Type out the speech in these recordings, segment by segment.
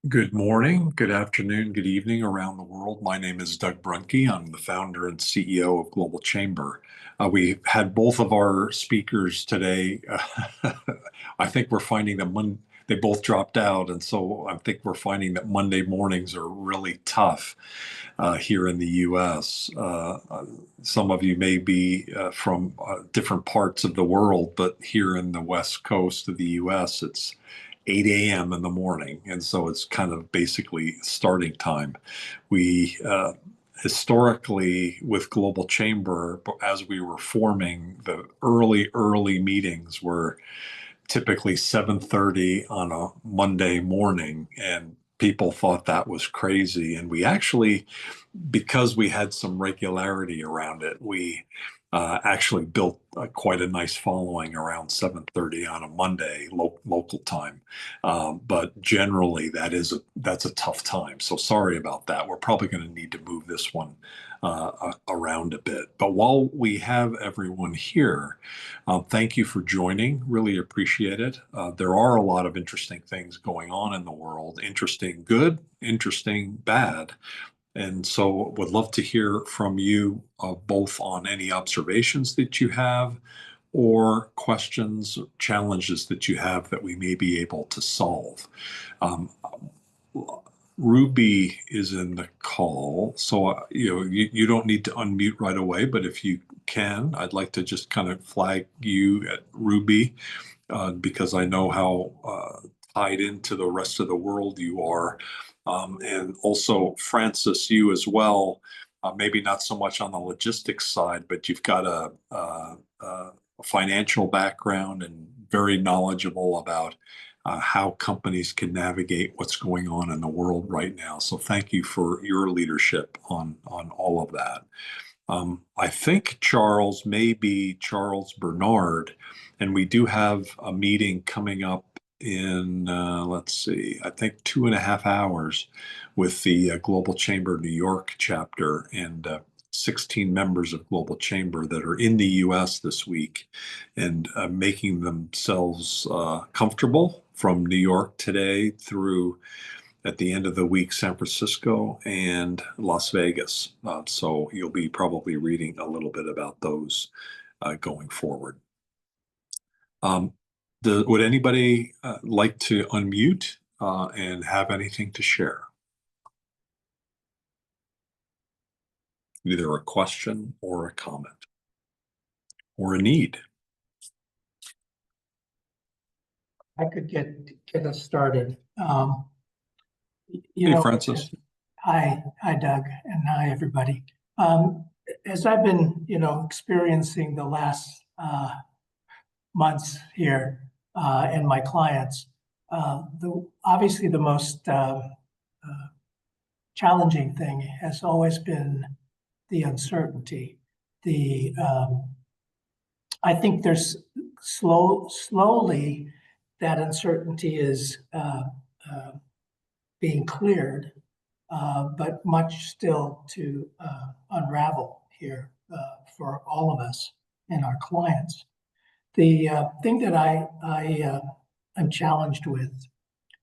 Good morning, good afternoon, good evening around the world. My name is Doug Brunke. I'm the founder and CEO of Global Chamber. We had both of our speakers today. I think we're finding that they both dropped out, and so I think we're finding that Monday mornings are really tough here in the U.S. Some of you may be from different parts of the world, but here in the West Coast of the U.S., it's 8 a.m. in the morning. And so it's kind of basically starting time. We historically, with Global Chamber, as we were forming, the early meetings were typically 7:30 on a Monday morning. And people thought that was crazy. And we actually, because we had some regularity around it, we actually built quite a nice following around 7:30 on a Monday local time. But generally, that's a tough time. So sorry about that. We're probably going to need to move this one around a bit. But while we have everyone here, thank you for joining. Really appreciate it. There are a lot of interesting things going on in the world. Interesting good, interesting bad. And so would love to hear from you both on any observations that you have or questions, challenges that you have that we may be able to solve. Um, Ruby is in the call, so you don't need to unmute right away, but if you can, I'd like to just kind of flag you at Ruby because I know how tied into the rest of the world you are. And also, Francis, you as well, maybe not so much on the logistics side, but you've got a financial background and very knowledgeable about how companies can navigate what's going on in the world right now. So thank you for your leadership on all of that. I think Charles may be Charles Bernard, and we do have a meeting coming up in, let's see, I think 2.5 hours with the Global Chamber New York chapter and 16 members of Global Chamber that are in the US this week and making themselves comfortable from New York today through at the end of the week, San Francisco and Las Vegas. So you'll be probably reading a little bit about those going forward. Would anybody like to unmute and have anything to share? Either a question or a comment or a need. I could get us started. Hey, Francis. Hi, Doug, and hi, everybody. As I've been, experiencing the last months here and my clients, obviously the most challenging thing has always been the uncertainty. I think there's slowly that uncertainty is being cleared, but much still to unravel here for all of us and our clients. The thing that I am challenged with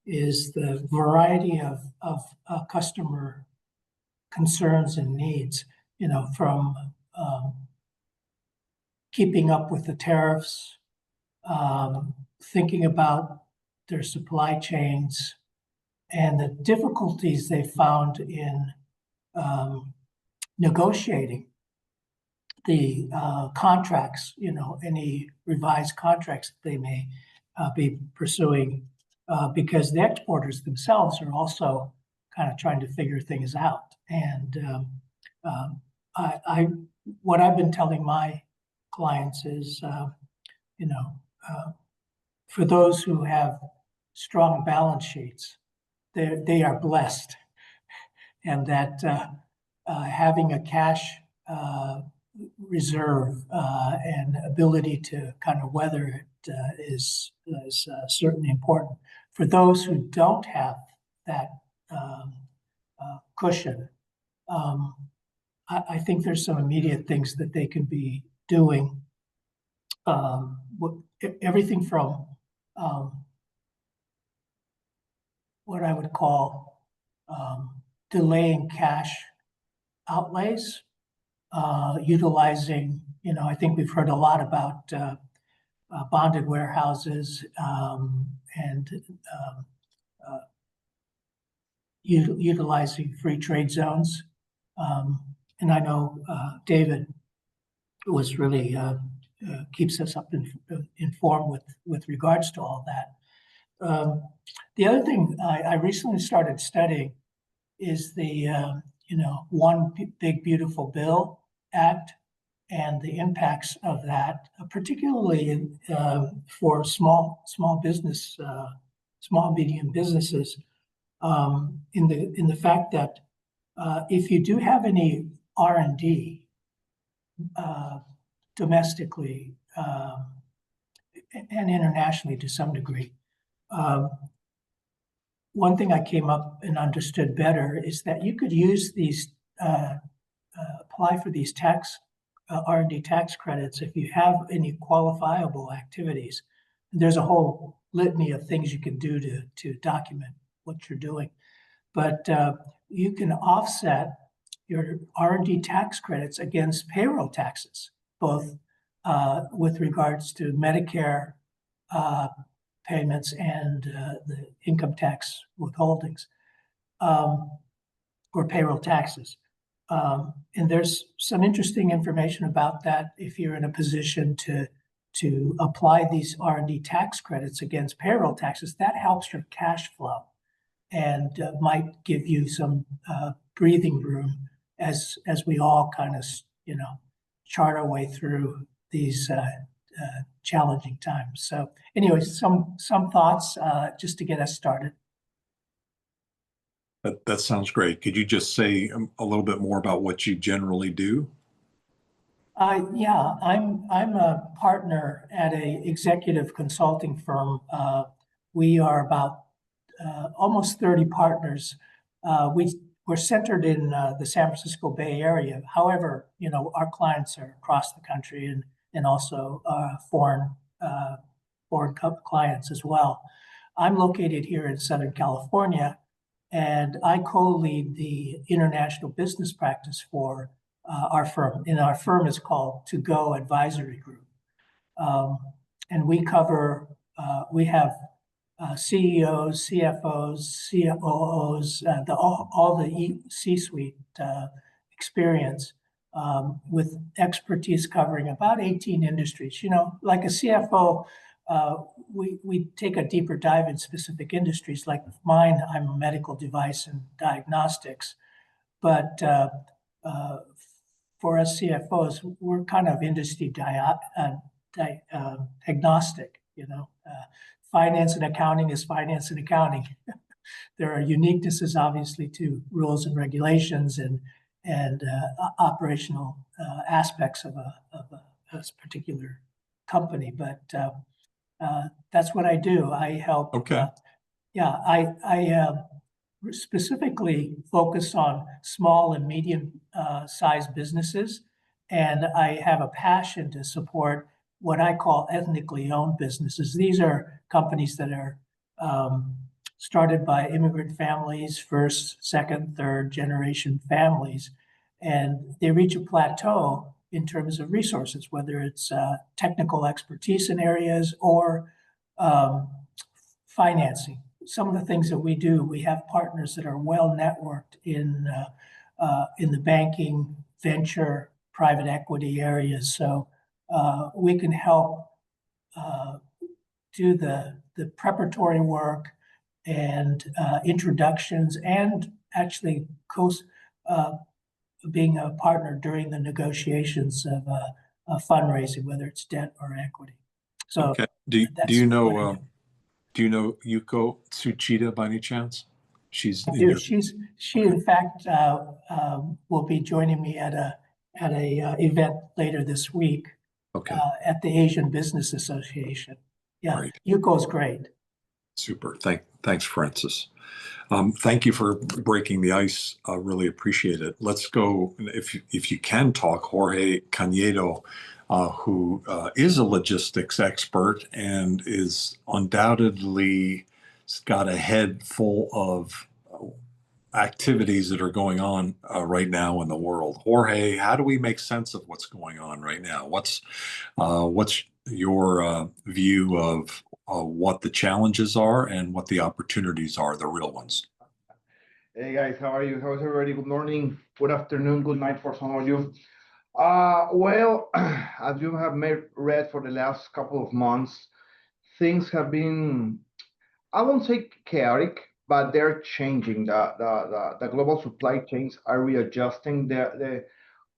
is the variety of customer concerns and needs, from keeping up with the tariffs, thinking about their supply chains, and the difficulties they found in negotiating the contracts, any revised contracts that they may be pursuing, because the exporters themselves are also kind of trying to figure things out. And what I've been telling my clients is, for those who have strong balance sheets, they are blessed, and that having a cash reserve and ability to kind of weather it is certainly important. For those who don't have that cushion, I think there's some immediate things that they can be doing. Everything from what I would call delaying cash outlays, utilizing, I think we've heard a lot about bonded warehouses and uh, utilizing free trade zones. And I know David was really keeps us informed with regards to all that. The other thing I recently started studying is the One Big Beautiful Bill Act and the impacts of that, particularly for small business, small medium businesses, in the fact that if you do have any R&D domestically and internationally to some degree, one thing I came up and understood better is that you could use these, apply for these R&D tax credits if you have any qualifiable activities. There's a whole litany of things you can do to document what you're doing. But you can offset your R&D tax credits against payroll taxes, both with regards to Medicare payments and the income tax withholdings or payroll taxes. And there's some interesting information about that if you're in a position to apply these R&D tax credits against payroll taxes. That helps your cash flow and might give you some breathing room as we all kind of chart our way through these challenging times. So anyway, some thoughts just to get us started. That sounds great. Could you just say a little bit more about what you generally do? Yeah, I'm a partner at a executive consulting firm. We are about almost 30 partners. We're centered in the San Francisco Bay Area. However, our clients are across the country and also foreign clients as well. I'm located here in Southern California, and I co-lead the international business practice for our firm. And our firm is called To Go Advisory Group. And we have CEOs, CFOs, COOs, all the C-suite experience with expertise covering about 18 industries. Like a CFO, we take a deeper dive in specific industries. Like mine, I'm a medical device and diagnostics, but for us CFOs, we're kind of industry agnostic. Finance and accounting is finance and accounting. There are uniquenesses, obviously, to rules and regulations and operational aspects of a particular company. But that's what I do. I help. Okay. I specifically focus on small and medium sized businesses, and I have a passion to support what I call ethnically owned businesses. These are companies that are started by immigrant families, first, second, third generation families, and they reach a plateau in terms of resources, whether it's technical expertise in areas or financing. Some of the things that we do, we have partners that are well networked in the banking, venture, private equity areas. So we can help do the preparatory work and introductions, and actually being a partner during the negotiations of fundraising, whether it's debt or equity. So okay. Do you know Yuko Tsuchida by any chance? She's in your... She in fact will be joining me at a event later this week. Okay. At the Asian Business Association. Yeah, Great. Yuko's great. Super. Thanks, Francis. Thank you for breaking the ice. I really appreciate it. Let's go, if you can talk, Jorge Canedo, who is a logistics expert and is undoubtedly got a head full of activities that are going on right now in the world. Jorge, how do we make sense of what's going on right now? What's your view of what the challenges are and what the opportunities are, the real ones? Hey guys, how are you? How's everybody? Good morning, good afternoon, good night for some of you. Well, as you have read for the last couple of months, things have been, I won't say chaotic, but they're changing. The global supply chains are readjusting.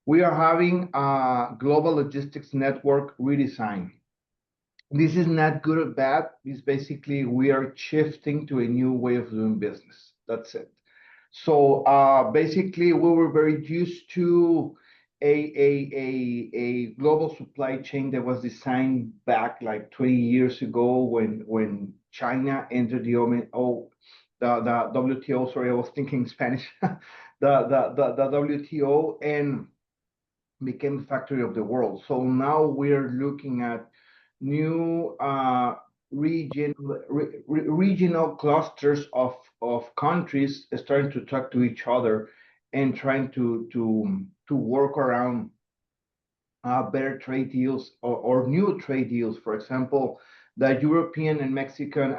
We are having a global logistics network redesign. This is not good or bad. It's basically we are shifting to a new way of doing business. That's it. So basically, we were very used to a global supply chain that was designed back like 20 years ago when China entered the WTO. Sorry, I was thinking Spanish. The WTO and became the factory of the world. So now we're looking at new regional clusters of countries starting to talk to each other and trying to work around better trade deals or new trade deals. For example, the European and Mexican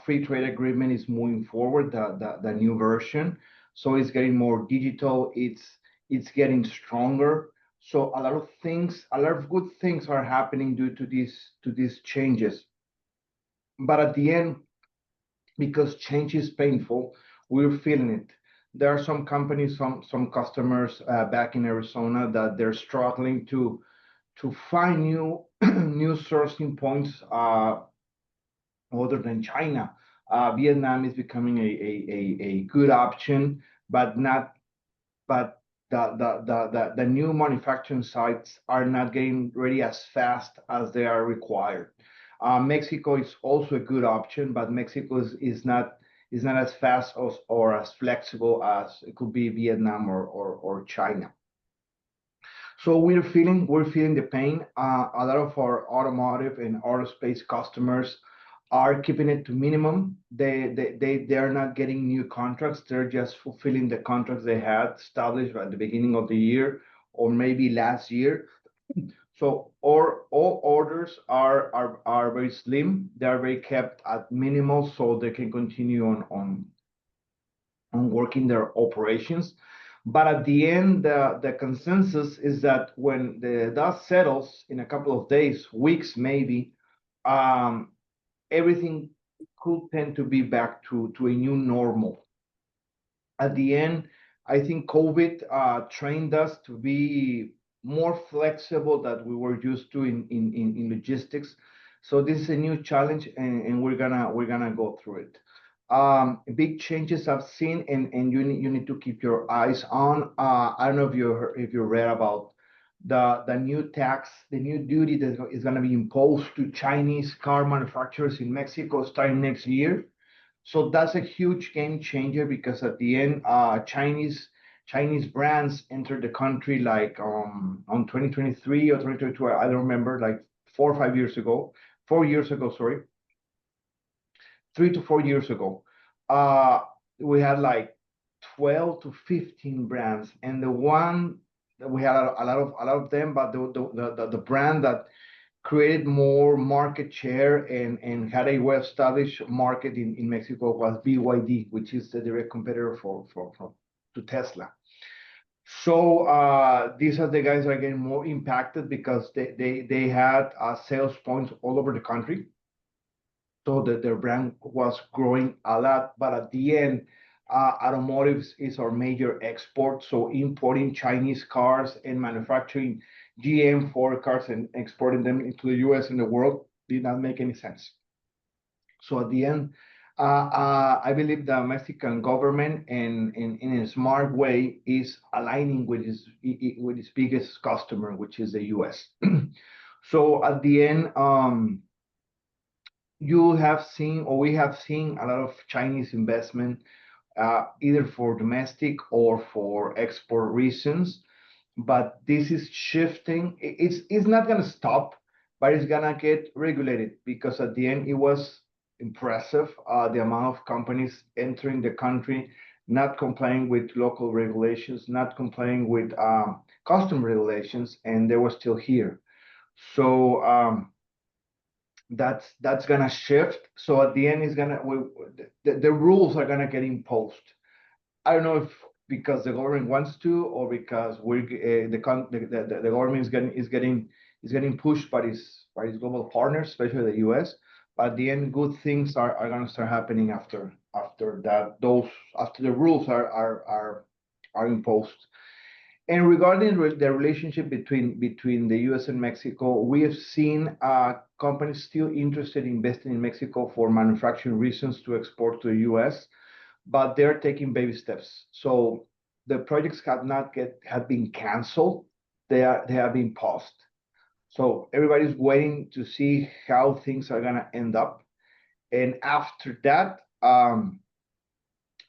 free trade agreement is moving forward, the new version. So it's getting more digital, it's getting stronger. So a lot of things, a lot of good things are happening due to these changes. But at the end, because change is painful, we're feeling it. There are some companies, some customers back in Arizona that they're struggling to find new new sourcing points other than China. Vietnam is becoming a good option, but not but the new manufacturing sites are not getting ready as fast as they are required. Mexico is also a good option, but Mexico is not as fast or as flexible as it could be Vietnam or China. So we're feeling the pain. A lot of our automotive and aerospace customers are keeping it to minimum. They are not getting new contracts. They're just fulfilling the contracts they had established at the beginning of the year or maybe last year. So all orders are very slim. They are very kept at minimal so they can continue on working their operations. But at the end, the consensus is that when the dust settles in a couple of days, weeks maybe, um, everything could tend to be back to a new normal. At the end, I think COVID trained us to be more flexible than we were used to in logistics. So this is a new challenge, and we're gonna go through it. Big changes I've seen, and you need to keep your eyes on. I don't know if you read about the new tax, the new duty that is going to be imposed to Chinese car manufacturers in Mexico starting next year. So that's a huge game changer because at the end, Chinese brands entered the country like on 2023 or 2022. I don't remember, like 4 or 5 years ago, 4 years ago, sorry, 3 to 4 years ago. Uh, we had like 12 to 15 brands, and the one that we had a lot of them, but the brand that created more market share and had a well-established market in Mexico was BYD, which is the direct competitor for to Tesla. So these are the guys that are getting more impacted because they had sales points all over the country. So that their brand was growing a lot, but at the end, automotives is our major export. So importing Chinese cars and manufacturing GM Ford cars and exporting them into the US and the world did not make any sense. So at the end, I believe the Mexican government and in a smart way is aligning with its biggest customer, which is the US. So at the end, you have seen or we have seen a lot of Chinese investment either for domestic or for export reasons. But this is shifting. It's not going to stop, but it's going to get regulated because at the end impressive. The amount of companies entering the country, not complying with local regulations, not complying with custom regulations, and they were still here. So that's gonna shift. So at the end, is gonna the rules are gonna get imposed. I don't know if because the government wants to, or because the government is getting pushed by its global partners, especially the U.S. But at the end, good things are going to start happening after that. After the rules are imposed. And regarding the relationship between the U.S. and Mexico, we have seen companies still interested in investing in Mexico for manufacturing reasons to export to the U.S., but they're taking baby steps. So the projects have been canceled. They have been paused. So everybody's waiting to see how things are gonna end up. And after that,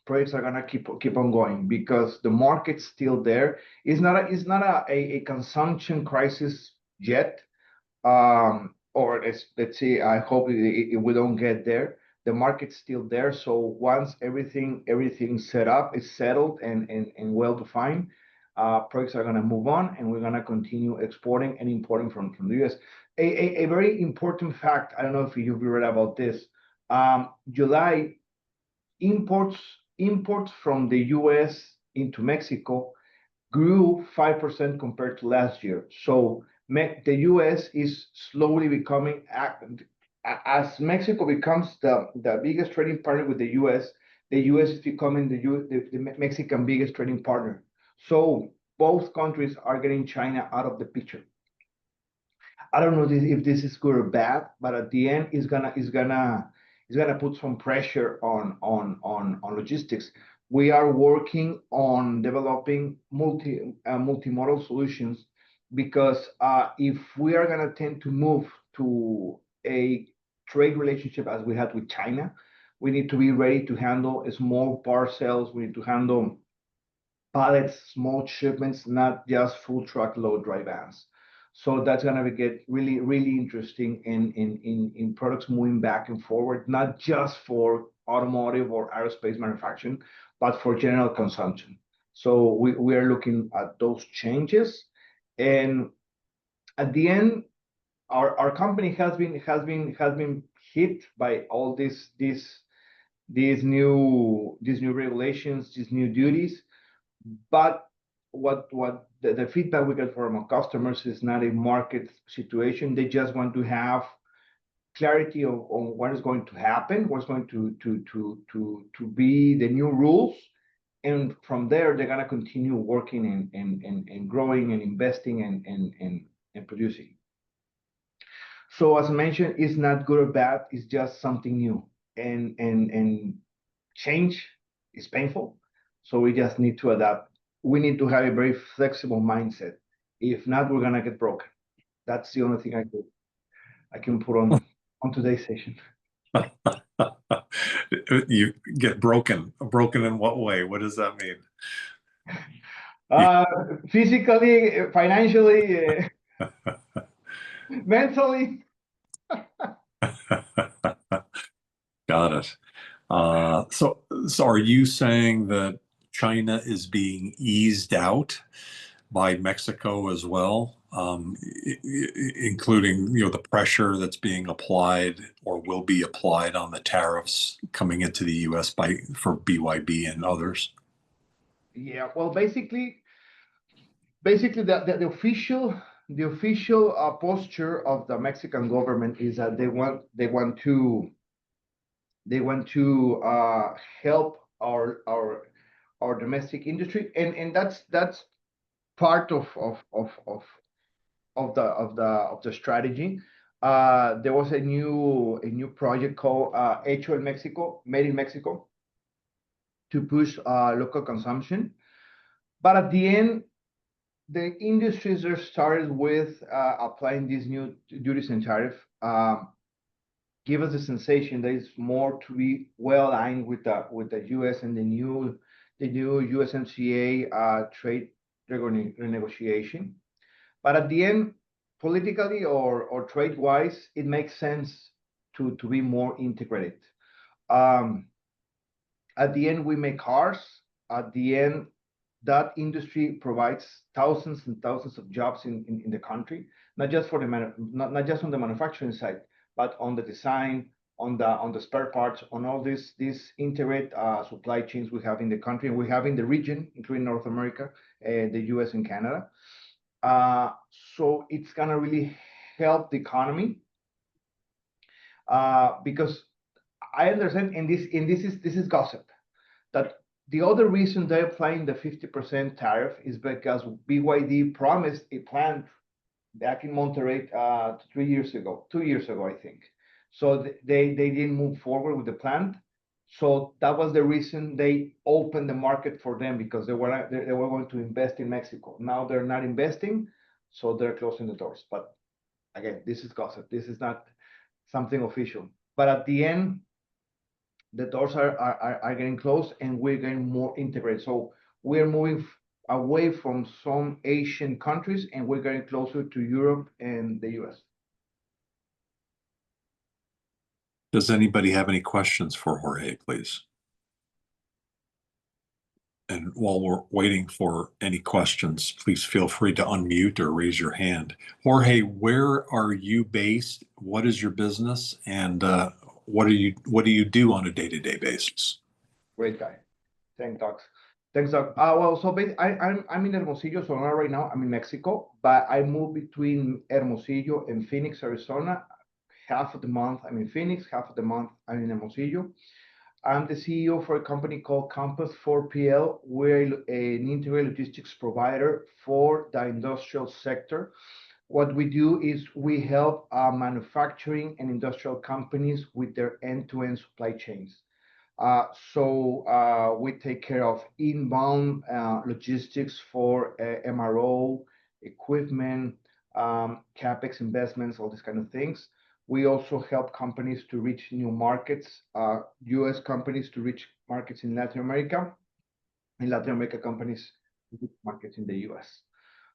projects are gonna keep on going because the market's still there. It's not a consumption crisis yet. Or let's see, I hope we don't get there. The market's still there. So once everything's set up, it's settled and well defined, projects are gonna move on, and we're gonna continue exporting and importing from the US. A very important fact, I don't know if you've read about this. July imports from the US into Mexico grew 5% compared to last year. So the US is slowly becoming, as Mexico becomes the biggest trading partner with the US is becoming the Mexican biggest trading partner. So both countries are getting China out of the picture. I don't know if this is good or bad, but at the end, it's gonna put some pressure on logistics. We are working on developing multimodal solutions because if we are gonna tend to move to a trade relationship as we had with China, we need to be ready to handle small parcels. We need to handle pallets, small shipments, not just full truckload dry vans. So that's gonna get really, really interesting in products moving back and forward, not just for automotive or aerospace manufacturing, but for general consumption. So we are looking at those changes. And at the end, our company has been hit by all these new regulations, these new duties. But what the feedback we get from our customers is not a market situation. They just want to have clarity on what is going to happen, what's going to be the new rules. And from there, they're gonna continue working and growing and investing and producing. So as I mentioned, it's not good or bad, it's just something new. And change is painful. So we just need to adapt. We need to have a very flexible mindset. If not, we're gonna get broken. That's the only thing I can put on today's session. You get broken. Broken in what way? What does that mean? Physically, financially, mentally. Got it. So are you saying that China is being eased out by Mexico as well, including the pressure that's being applied or will be applied on the tariffs coming into the U.S. for BYD and others? Yeah, well, basically, the official posture of the Mexican government is that they want to help our domestic industry, and that's part of the strategy. There was a new project called Hecho en Mexico, Made in Mexico, to push local consumption. But at the end, the industries are started with applying these new duties and tariff. Give us the sensation that it's more to be well aligned with the U.S. and the new USMCA trade renegotiation. But at the end, politically or trade wise, it makes sense to be more integrated. At the end, we make cars. At the end, that industry provides thousands and thousands of jobs in the country, not just for not just on the manufacturing side, but on the design, on the spare parts, on all these integrated supply chains we have in the country and we have in the region, including North America, the US and Canada. So it's gonna really help the economy because I understand, and this is gossip, that the other reason they're applying the 50% tariff is because BYD promised a plant back in Monterrey 2 years ago, I think. So they didn't move forward with the plant. So that was the reason they opened the market for them, because they were going to invest in Mexico. Now they're not investing, so they're closing the doors. But again, this is gossip. This is not something official. But at the end, the doors are getting closed and we're getting more integrated. So we're moving away from some Asian countries and we're getting closer to Europe and the US. Does anybody have any questions for Jorge, please? And while we're waiting for any questions, please feel free to unmute or raise your hand. Jorge, where are you based? What is your business? And what do you do on a day-to-day basis? Great guy. Thanks, Doc. Thanks, Doc. Well, so I'm in Hermosillo, Sonora right now. I'm in Mexico, but I move between Hermosillo and Phoenix, Arizona. Half of the month I'm in Phoenix, half of the month I'm in Hermosillo. I'm the CEO for a company called Compass 4PL. We're an integrated logistics provider for the industrial sector. What we do is we help manufacturing and industrial companies with their end-to-end supply chains. So we take care of inbound logistics for MRO, equipment, CapEx investments, all these kind of things. We also help companies to reach new markets, US companies to reach markets in Latin America, and Latin America companies to reach markets in the US.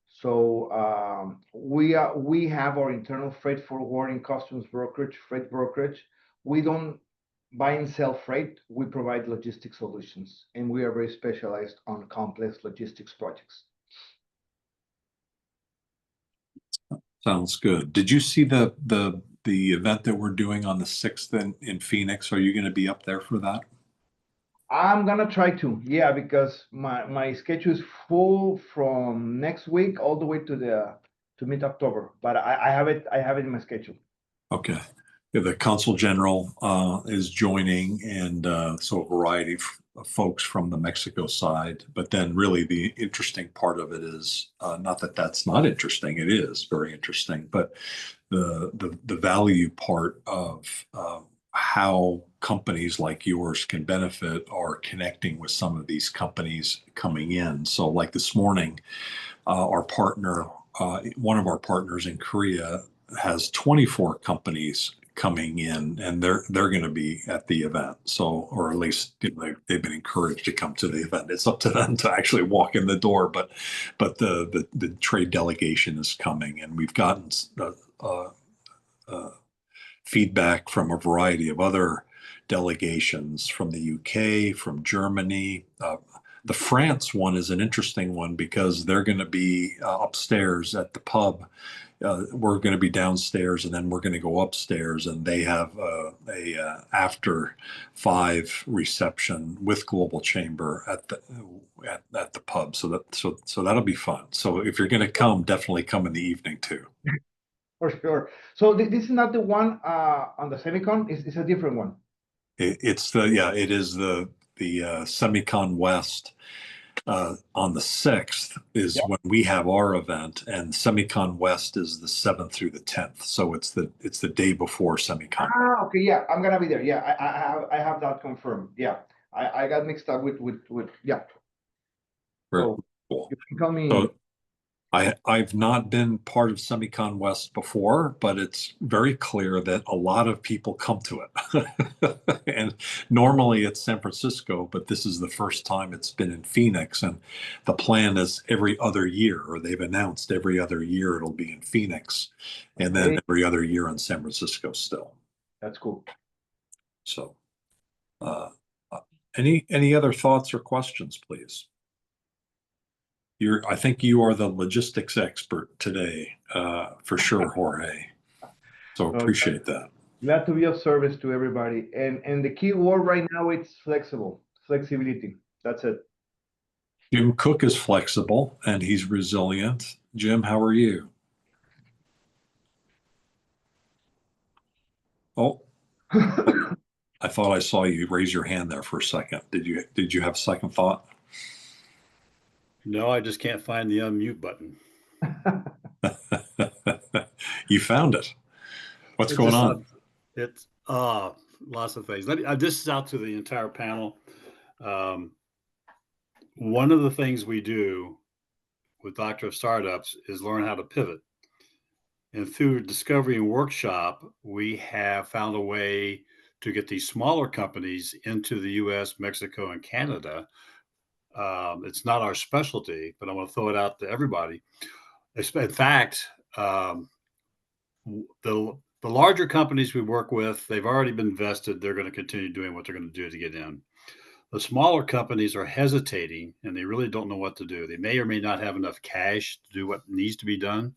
So we have our internal freight forwarding, customs brokerage, freight brokerage. We don't buy and sell freight, we provide logistics solutions, and we are very specialized on complex logistics projects. Sounds good. Did you see the event that we're doing on the 6th in Phoenix? Are you going to be up there for that? I'm gonna try to, yeah, because my schedule is full from next week all the way to mid-October, but I have it in my schedule. Okay. Yeah, the Consul General is joining, and so a variety of folks from the Mexico side. But then really the interesting part of it is, not that that's not interesting, it is very interesting, but the value part of how companies like yours can benefit are connecting with some of these companies coming in. So like this morning, our partner, one of our partners in Korea has 24 companies coming in, and they're going to be at the event. So, or at least they've been encouraged to come to the event. It's up to them to actually walk in the door, but the trade delegation is coming, and we've gotten feedback from a variety of other delegations from the UK, from Germany. The France one is an interesting one because they're going to be upstairs at the pub. We're going to be downstairs, and then we're going to go upstairs, and they have a after 5 reception with Global Chamber at the pub. So that'll be fun. So if you're going to come, definitely come in the evening too. For sure. So this is not the one on the Semicon. It's a different one. It is the Semicon West on the 6th is when we have our event, and Semicon West is the 7th through the 10th. So it's the day before Semicon. Okay, yeah, I'm gonna be there. Yeah, I have that confirmed. Yeah, I got mixed up with yeah. Very So cool. you can call me. So I've not been part of Semicon West before, but it's very clear that a lot of people come to it. And normally it's San Francisco, but this is the first time it's been in Phoenix. And the plan is every other year, or they've announced every other year it'll be in Phoenix, and then every other year in San Francisco still. That's cool. So, any other thoughts or questions, please? I think you are the logistics expert today, for sure, Jorge. So appreciate that. Glad to be of service to everybody. And the key word right now, it's flexibility. That's it. Jim Cook is flexible and he's resilient. Jim, how are you? Oh, I thought I saw you raise your hand there for a second. Did you have a second thought? No, I just can't find the unmute button. You found it. What's going on? It's lots of things. This is out to the entire panel. One of the things we do with Doctor of Startups is learn how to pivot. And through Discovery and Workshop, we have found a way to get these smaller companies into the US, Mexico, and Canada. It's not our specialty, but I want to throw it out to everybody. In fact, the larger companies we work with, they've already been vested. They're going to continue doing what they're going to do to get in. The smaller companies are hesitating and they really don't know what to do. They may or may not have enough cash to do what needs to be done.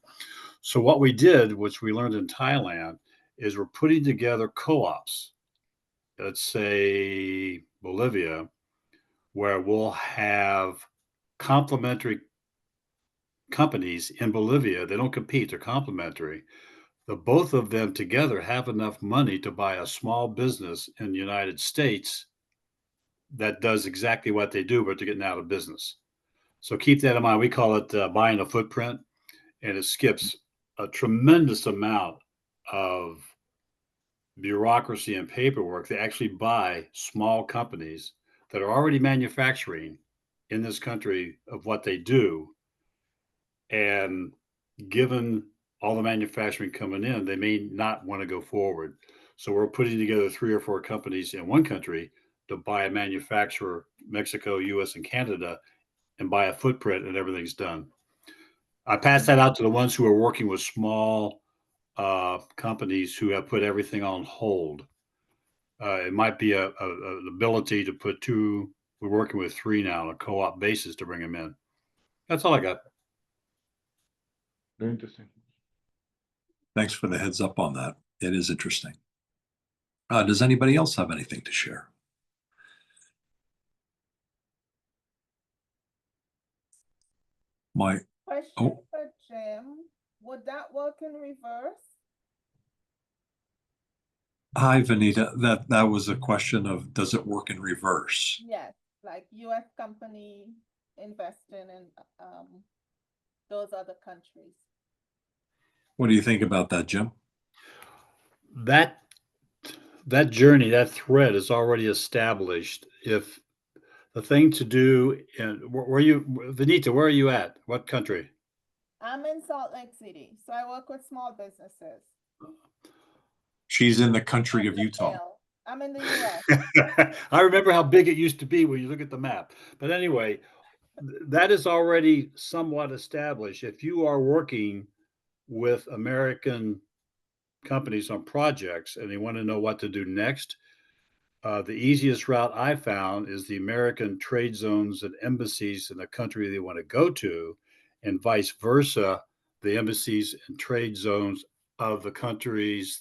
So what we did, which we learned in Thailand, is we're putting together co-ops. Let's say Bolivia, where we'll have complementary companies in Bolivia. They don't compete, they're complementary. The both of them together have enough money to buy a small business in the United States that does exactly what they do, but they're getting out of business. So keep that in mind. We call it buying a footprint, and it skips a tremendous amount of bureaucracy and paperwork. They actually buy small companies that are already manufacturing in this country of what they do. And given all the manufacturing coming in, they may not want to go forward. So we're putting together 3 or 4 companies in one country to buy a manufacturer, Mexico, US, and Canada, and buy a footprint, and everything's done. I pass that out to the ones who are working with small companies who have put everything on hold. It might be an ability to put 2, we're working with 3 now on a co-op basis to bring them in. That's all I got. Very interesting. Thanks for the heads up on that. It is interesting. Does anybody else have anything to share? Question for Jim. Would that work in reverse? Hi, Vanita. That was a question of, does it work in reverse? Yes, like US company investing in those other countries. What do you think about that, Jim? That journey, that thread is already established. If the thing to do, and Vanita, where are you at? What country? I'm in Salt Lake City, so I work with small businesses. She's in the country of Utah. I'm in the US. I remember how big it used to be when you look at the map. But anyway, that is already somewhat established. If you are working with American companies on projects and they want to know what to do next, the easiest route I found is the American trade zones and embassies in the country they want to go to, and vice versa, the embassies and trade zones of the countries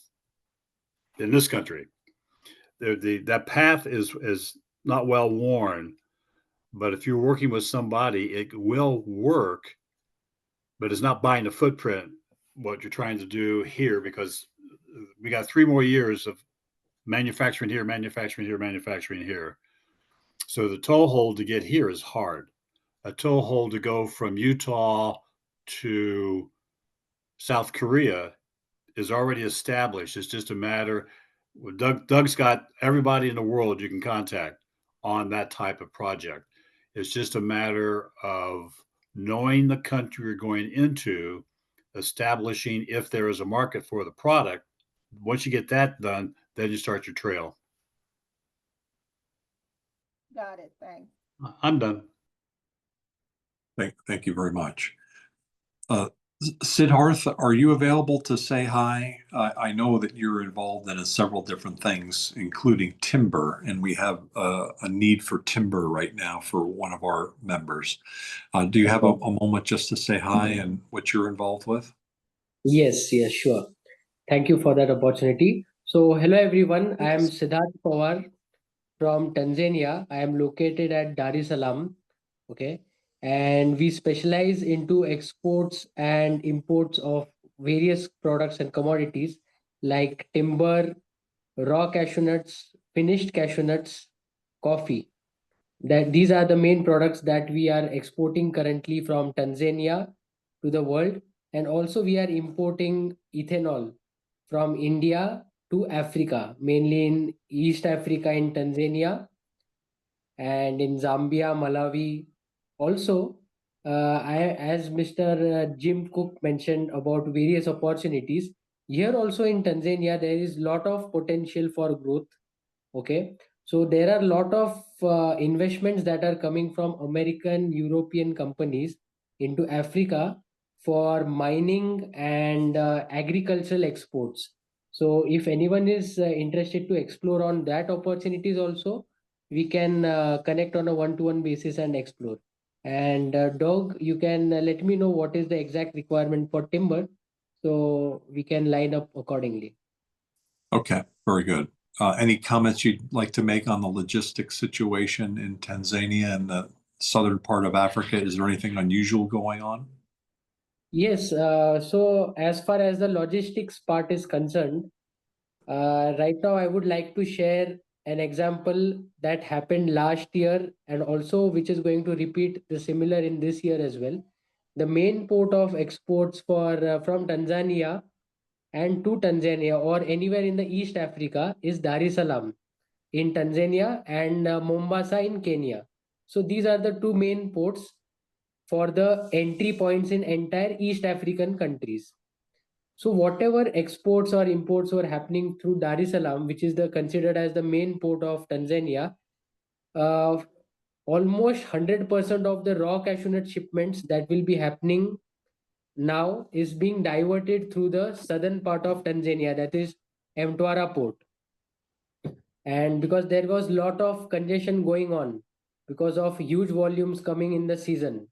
in this country. That path is not well worn, but if you're working with somebody, it will work, but it's not buying a footprint, what you're trying to do here, because we got 3 more years of manufacturing here, manufacturing here, manufacturing here. So the toehold to get here is hard. A toehold to go from Utah to South Korea is already established. It's just a matter. Doug's got everybody in the world you can contact on that type of project. It's just a matter of knowing the country you're going into, establishing if there is a market for the product. Once you get that done, then you start your trail. Got it. Thanks. I'm done. Thank you very much. Siddharth, are you available to say hi? I know that you're involved in several different things, including timber, and we have a need for timber right now for one of our members. Do you have a moment just to say hi and what you're involved with? Yes, yes, sure. Thank you for that opportunity. So, hello everyone. I am Siddharth Pawar from Tanzania. I am located at Dar es Salaam. Okay. And we specialize into exports and imports of various products and commodities like timber, raw cashew nuts, finished cashew nuts, coffee. That these are the main products that we are exporting currently from Tanzania to the world. And also we are importing ethanol from India to Africa, mainly in East Africa, in Tanzania, and in Zambia, Malawi. Also, as Mr. Jim Cook mentioned about various opportunities, here also in Tanzania there is lot of potential for growth. Okay, so there are a lot of investments that are coming from American, European companies into Africa for mining and agricultural exports. So if anyone is interested to explore on that opportunities also, we can connect on a one-to-one basis and explore. And Dog, you can let me know what is the exact requirement for timber, so we can line up accordingly. Okay, very good. Any comments you'd like to make on the logistics situation in Tanzania and the southern part of Africa? Is there anything unusual going on? Yes, so as far as the logistics part is concerned, right now I would like to share an example that happened last year and also which is going to repeat the similar in this year as well. The main port of exports for from Tanzania and to Tanzania or anywhere in the East Africa is Dar es Salaam in Tanzania and Mombasa in Kenya. So these are the two main ports for the entry points in entire East African countries. So whatever exports or imports were happening through Dar es Salaam, which is the considered as the main port of Tanzania, uh, almost 100% of the raw cashew nut shipments that will be happening now is being diverted through the southern part of Tanzania, that is Mtwara port. And because there was lot of congestion going on because of huge volumes coming in the season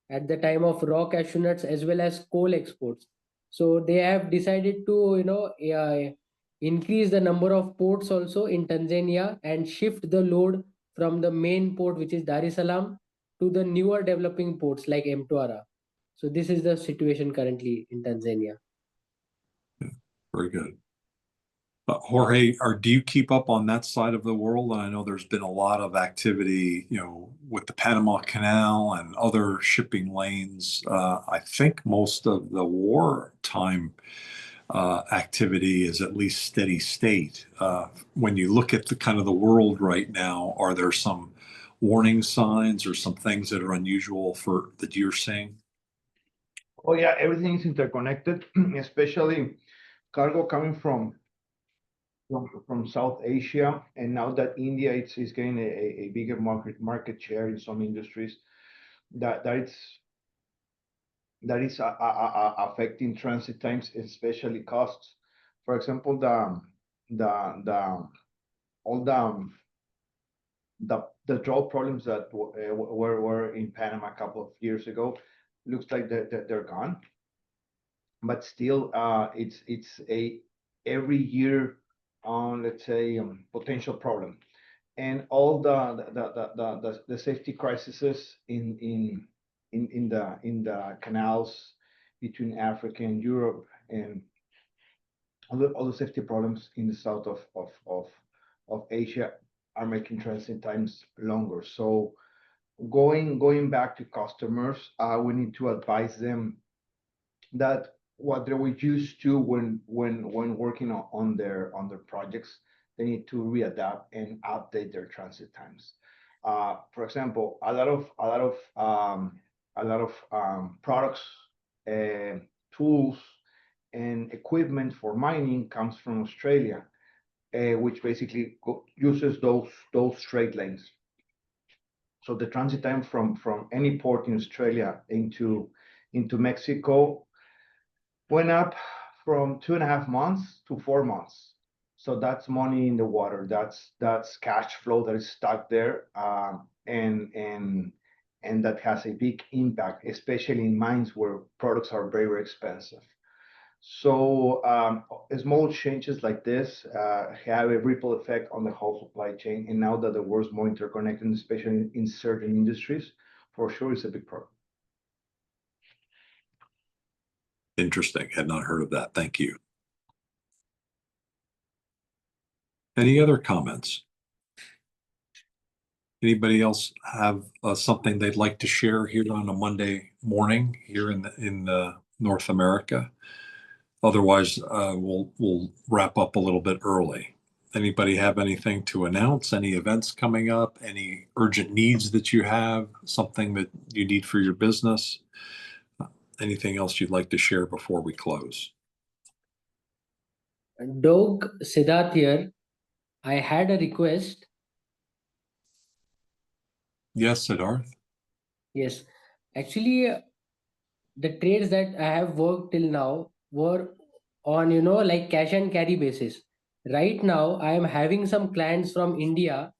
at the time of raw cashew nuts as well as coal exports. So they have decided to, increase the number of ports also in Tanzania and shift the load from the main port, which is Dar es Salaam, to the newer developing ports like Mtwara. So this is the situation currently in Tanzania. Very good. Jorge, do you keep up on that side of the world? And I know there's been a lot of activity, with the Panama Canal and other shipping lanes. I think most of the wartime activity is at least steady state. When you look at the kind of the world right now, are there some warning signs or some things that are unusual that you're seeing? Oh yeah, everything is interconnected, especially cargo coming from South Asia, and now that India is getting a bigger market share in some industries, that is affecting transit times, especially costs. For example, the all the drought problems that were in Panama a couple of years ago looks like they're gone, but still it's a every year on, let's say, potential problem. And all the safety crises in the canals between Africa and Europe, and all the safety problems in the south of Asia are making transit times longer. So going back to customers, we need to advise them that what they were used to when working on their projects, they need to readapt and update their transit times. For example, a lot of products, tools, and equipment for mining comes from Australia, which basically uses those trade lanes. So the transit time from any port in Australia into Mexico went up from 2.5 months to 4 months. So that's money in the water. That's cash flow that is stuck there, and that has a big impact, especially in mines where products are very, very expensive. So small changes like this have a ripple effect on the whole supply chain. And now that the world's more interconnected, especially in certain industries, for sure, it's a big problem. Interesting. Had not heard of that. Thank you. Any other comments? Anybody else have something they'd like to share here on a Monday morning here in North America? Otherwise, we'll wrap up a little bit early. Anybody have anything to announce? Any events coming up? Any urgent needs that you have? Something that you need for your business? Anything else you'd like to share before we close? Doug, Siddharth here. I had a request. Yes, Siddharth. Yes, actually, the trades that I have worked till now were on, like cash and carry basis. Right now, I am having some clients from India,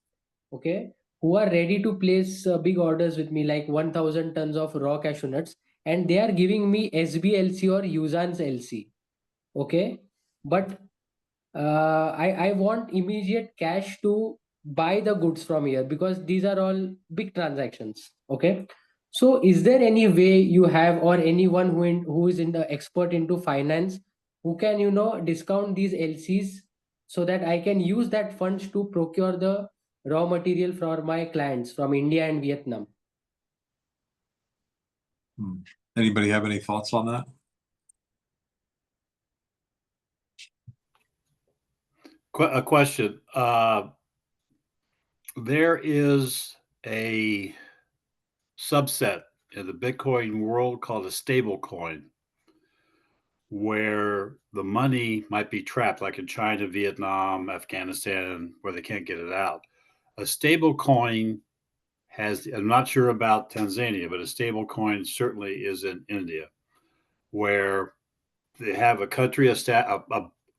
okay, who are ready to place big orders with me, like 1,000 tons of raw cashew nuts, and they are giving me SBLC or Usan's LC, okay. But I want immediate cash to buy the goods from here because these are all big transactions. Okay. So is there any way you have or anyone who is in the expert into finance who can, discount these LCs so that I can use that funds to procure the raw material for my clients from India and Vietnam? Anybody have any thoughts on that? A question. There is a subset in the Bitcoin world called a stable coin, where the money might be trapped, like in China, Vietnam, Afghanistan, where they can't get it out. A stable coin has, I'm not sure about Tanzania, but a stable coin certainly is in India, where they have a country,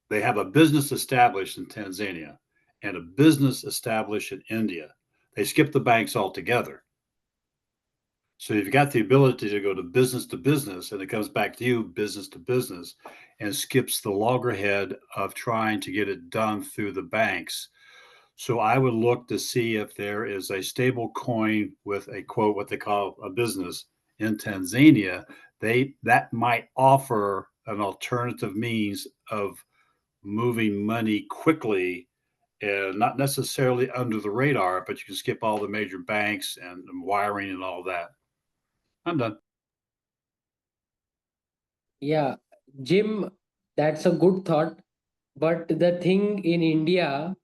they have a business established in Tanzania and a business established in India. They skip the banks altogether. So you've got the ability to go to business, and it comes back to you, business to business, and skips the loggerhead of trying to get it done through the banks. So I would look to see if there is a stable coin with a quote, what they call a business in Tanzania. That might offer an alternative means of moving money quickly and not necessarily under the radar, but you can skip all the major banks and wiring and all that. I'm done. Yeah, Jim, that's a good thought. But the thing in India,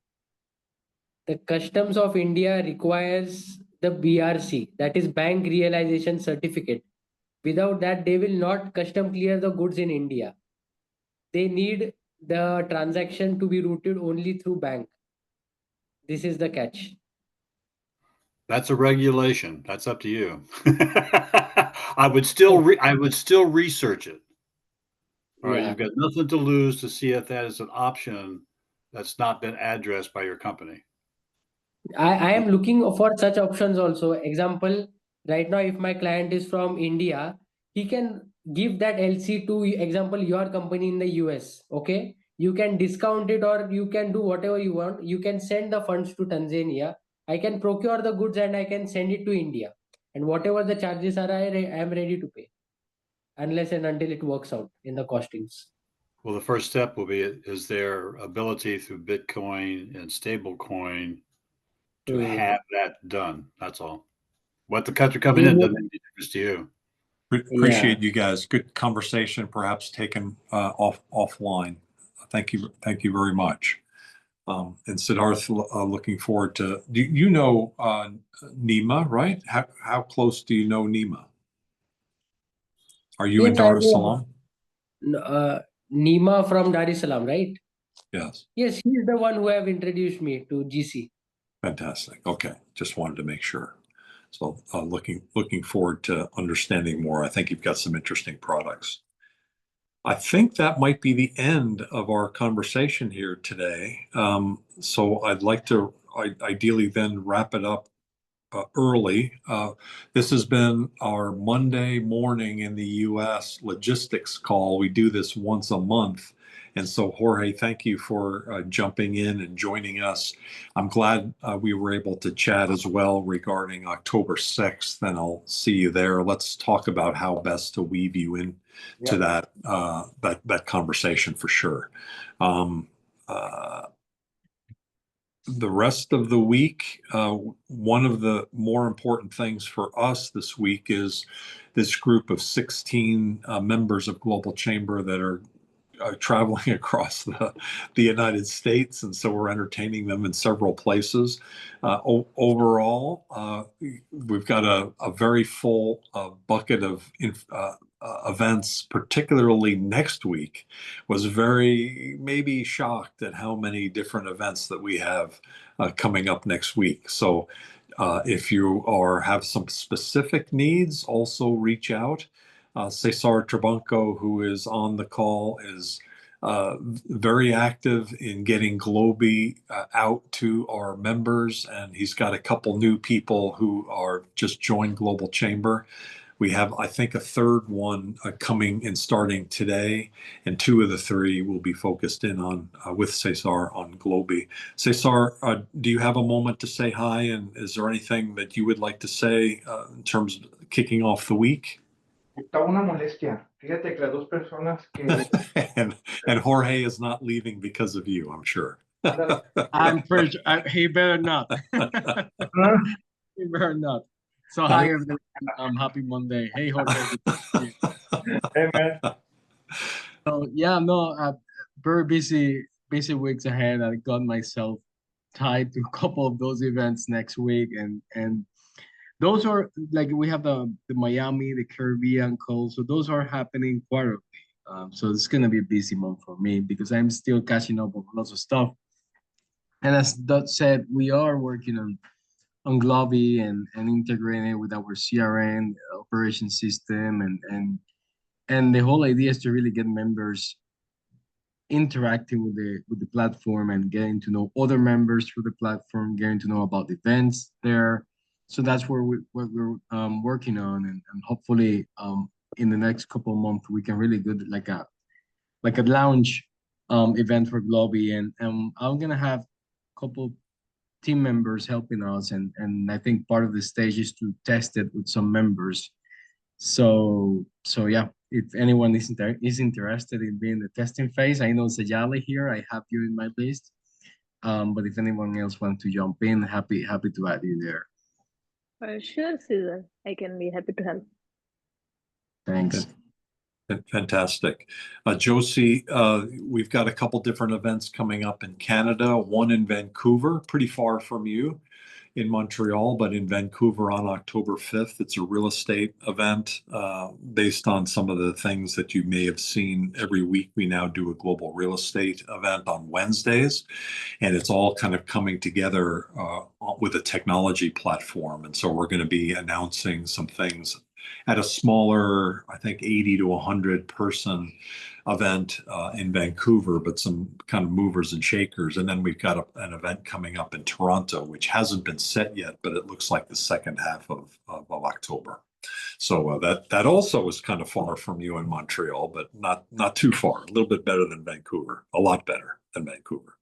the customs of India requires the BRC, that is Bank Realization Certificate. Without that, they will not custom clear the goods in India. They need the transaction to be routed only through bank. This is the catch. That's a regulation. That's up to you. I would still research it. All right, Yeah. you've got nothing to lose to see if that is an option that's not been addressed by your company. I am looking for such options also. Example, right now, if my client is from India, he can give that LC to, example, your company in the US. Okay. You can discount it or you can do whatever you want. You can send the funds to Tanzania. I can procure the goods and I can send it to India. And whatever the charges are, I am ready to pay. Unless and until it works out in the costings. Well, the first step will be, is their ability through Bitcoin and stablecoin to have that done. That's all. What the country coming in doesn't make any difference to you. Appreciate you guys. Good conversation, perhaps taken offline. Thank you very much. And Siddharth, looking forward to. Do you know Nima, right? How close do you know Nima? Are you in Yes, I Dar es know. Salaam? Nima from Dar es Salaam, right? Yes. Yes, he's the one who have introduced me to GC. Fantastic. Okay, just wanted to make sure. So looking forward to understanding more. I think you've got some interesting products. I think that might be the end of our conversation here today. So I'd like to ideally then wrap it up early. This has been our Monday morning in the US logistics call. We do this once a month. And so, Jorge, thank you for jumping in and joining us. I'm glad we were able to chat as well regarding October 6th, and I'll see you there. Let's talk about how best to weave you in to that conversation for sure. Um, uh, the rest of the week, one of the more important things for us this week is this group of 16 members of Global Chamber that are traveling across the United States, and so we're entertaining them in several places. Overall, we've got a very full bucket of events, particularly next week. Was very maybe shocked at how many different events that we have coming up next week. So if you have some specific needs, also reach out. Cesar Trabanco, who is on the call, is very active in getting Globi out to our members, and he's got a couple new people who are just joined Global Chamber. We have, I think, a third one coming and starting today, and two of the three will be focused in on with Cesar on Globi. Cesar, do you have a moment to say hi? And is there anything that you would like to say in terms of kicking off the week? Está una molestia. Fíjate que las dos personas que and Jorge is not leaving because of you, I'm sure. I'm pretty sure he better not. He better not. So hi everyone. Happy Monday. Hey Jorge. Hey, man. So yeah, no, very busy weeks ahead. I got myself tied to a couple of those events next week, and those are like we have the Miami, the Caribbean call, so those are happening quarterly. So it's gonna be a busy month for me because I'm still catching up on lots of stuff. And as Dot said, we are working on Globi and integrating it with our CRM operation system, and the whole idea is to really get members interacting with the platform and getting to know other members through the platform, getting to know about the events there. So that's what we're working on, and hopefully in the next couple of months we can really do like a launch event for Globi, and I'm gonna have a couple team members helping us, and I think part of the stage is to test it with some members. So yeah, if anyone is interested in being the testing phase, I know Sajali here, I have you in my list. But if anyone else wants to jump in, happy to add you there. Sure, Caesar. I can be happy to help. Thanks. Fantastic. Josie, we've got a couple different events coming up in Canada, one in Vancouver, pretty far from you in Montreal, but in Vancouver on October 5th. It's a real estate event based on some of the things that you may have seen every week. We now do a global real estate event on Wednesdays, and it's all kind of coming together with a technology platform. And so we're going to be announcing some things at a smaller, I think 80 to 100 person event in Vancouver, but some kind of movers and shakers. And then we've got an event coming up in Toronto, which hasn't been set yet, but it looks like the second half of October. So that also is kind of far from you in Montreal, but not too far. A little bit better than Vancouver, a lot better than Vancouver.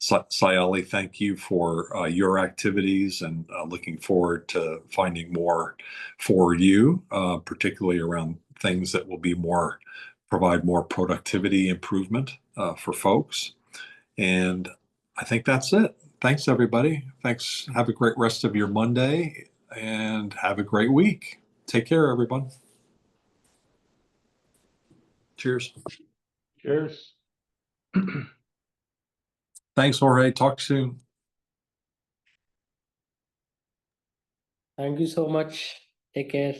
Sayali, thank you for your activities, and looking forward to finding more for you, particularly around things that will provide more productivity improvement for folks. And I think that's it. Thanks, everybody. Thanks. Have a great rest of your Monday, and have a great week. Take care, everyone. Cheers. Cheers. Thanks, Jorge. Talk soon. Thank you so much. Take care.